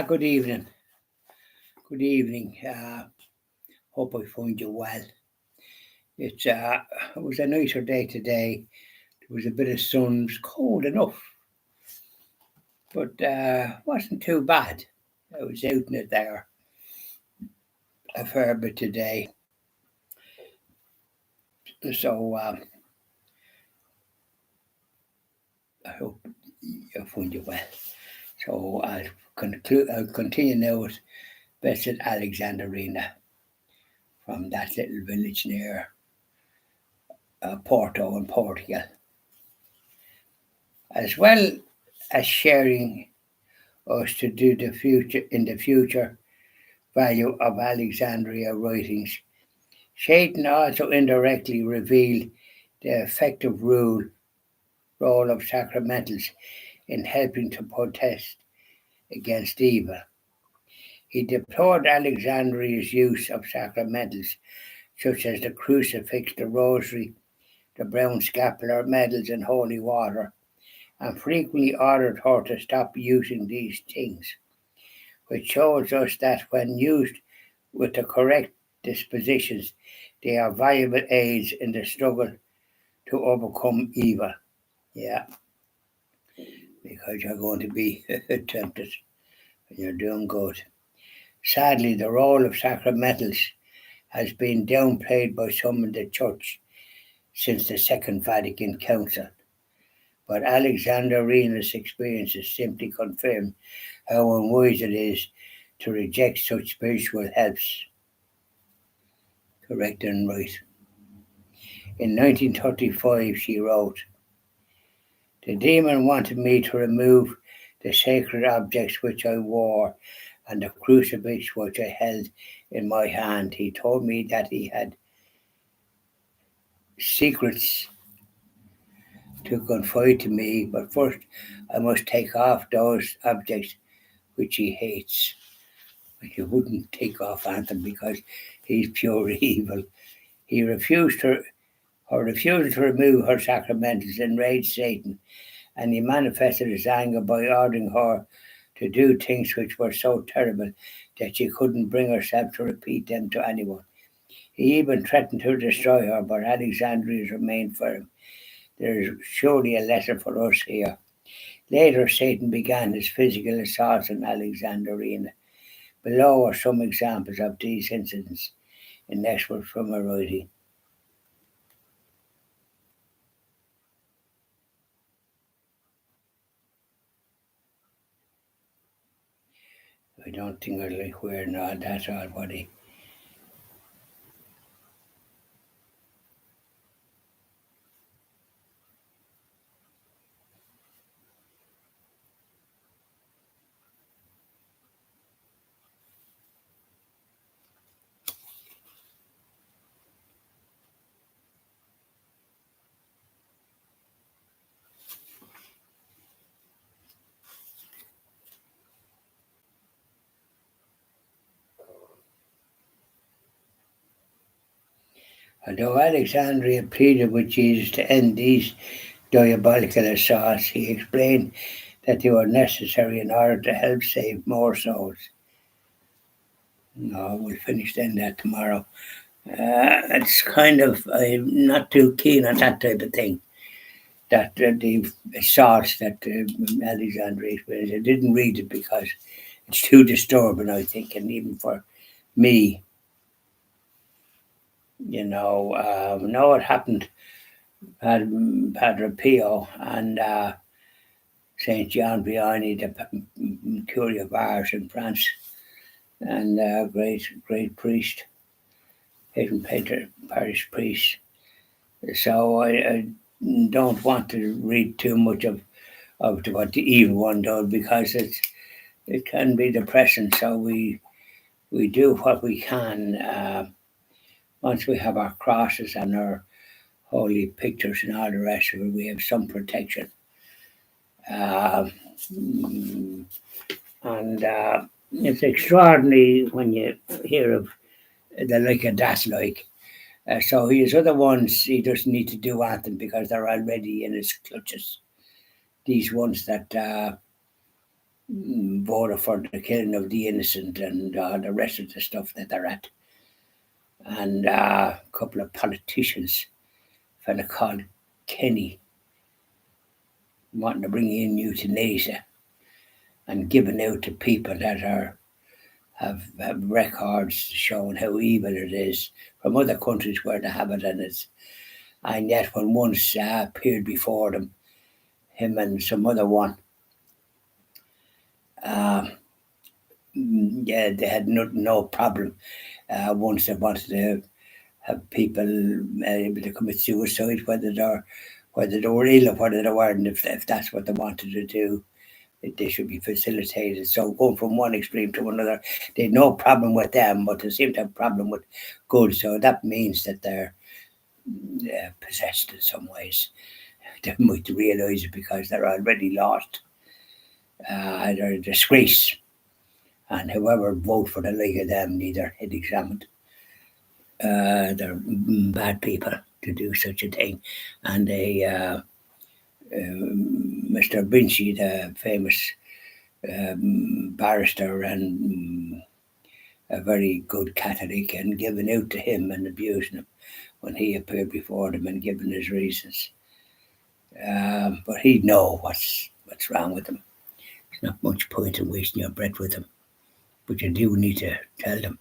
Good evening. Good evening. Hope I find you well. It was a nicer day today. There was a bit of sun. It was cold enough, but wasn't too bad. I was out in it there a fair bit today, so I hope I find you well. So I'll conclude. I'll continue now with Blessed Alexandrina from that little village near Porto in Portugal, as well as sharing us to do the future value of Alexandria writings. Shaitan also indirectly revealed the effective role of sacramentals in helping to protest against evil. He deplored Alexandria's use of sacramentals such as the crucifix, the rosary, the brown scapular, medals, and holy water, and frequently ordered her to stop using these things, which shows us that when used with the correct dispositions, they are valuable aids in the struggle to overcome evil. Yeah, because you're going to be tempted when you're doing good. Sadly, the role of sacramentals has been downplayed by some in the Church since the Second Vatican Council. But Alexandrina's experiences simply confirm how unwise it is to reject such spiritual helps. Correct and right. In 1935, she wrote, "The demon wanted me to remove the sacred objects which I wore and the crucifix which I held in my hand. He told me that he had secrets to confide to me, but first I must take off those objects which he hates." He wouldn't take off Anthem because he's pure evil. He refused to Her refusal to remove her sacramentals enraged Satan, and he manifested his anger by ordering her to do things which were so terrible that she couldn't bring herself to repeat them to anyone. He even threatened to destroy her, but Alexandria remained firm. There is surely a lesson for us here. Later, Satan began his physical assaults on Alexandrina. Below are some examples of these incidents in excerpts from her writing. I don't think I like wearing all that all body. Although Alexandria pleaded with Jesus to end these diabolical assaults, he explained that they were necessary in order to help save more souls. No, we'll finish then that tomorrow. It's kind of, I'm not too keen on that type of thing. That the assaults that Alexandria experienced. I didn't read it because it's too disturbing, I think, and even for me, know what happened at Padre Pio and Saint John Vianney, the Curie of Ars in France, and great priest, hidden parish priest. So I don't want to read too much of what the evil one does because it can be depressing. So we do what we can. Once we have our crosses and our holy pictures and all the rest of it, we have some protection. Uh, and it's extraordinary when you hear of the like of that, like. So his other ones, he doesn't need to do anything because they're already in his clutches. These ones that voted for the killing of the innocent and the rest of the stuff that they're at. And a couple of politicians, a fella called Kenny, wanting to bring in euthanasia and giving out to people that have records showing how evil it is from other countries where they have it, and yet when once appeared before them, him and some other one, uh, yeah, they had no problem. Once they wanted to have people able to commit suicide, whether they were ill or whether they weren't, if that's what they wanted to do, they should be facilitated. So going from one extreme to another, they had no problem with them, but they seem to have a problem with good. So that means that they're possessed in some ways. They might realise it because they're already lost. They're a disgrace. And whoever vote for the like of them need their head examined. They're bad people to do such a thing. And Mr. Vinci, the famous barrister and a very good Catholic, and giving out to him and abusing him when he appeared before them and giving his reasons. But he'd know what's wrong with him. There's not much point in wasting your breath with him. But you do need to tell them,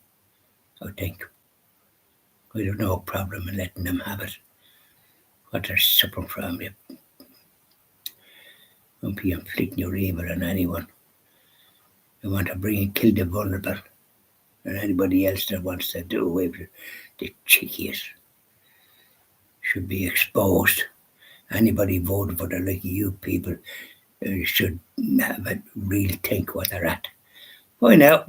I think. We have no problem in letting them have it. What they're suffering from, you won't be inflicting your evil on anyone. You want to bring and kill the vulnerable, and anybody else that wants to do away with the chickies should be exposed. Anybody voting for the like of you people should have a real think what they're at. Bye now.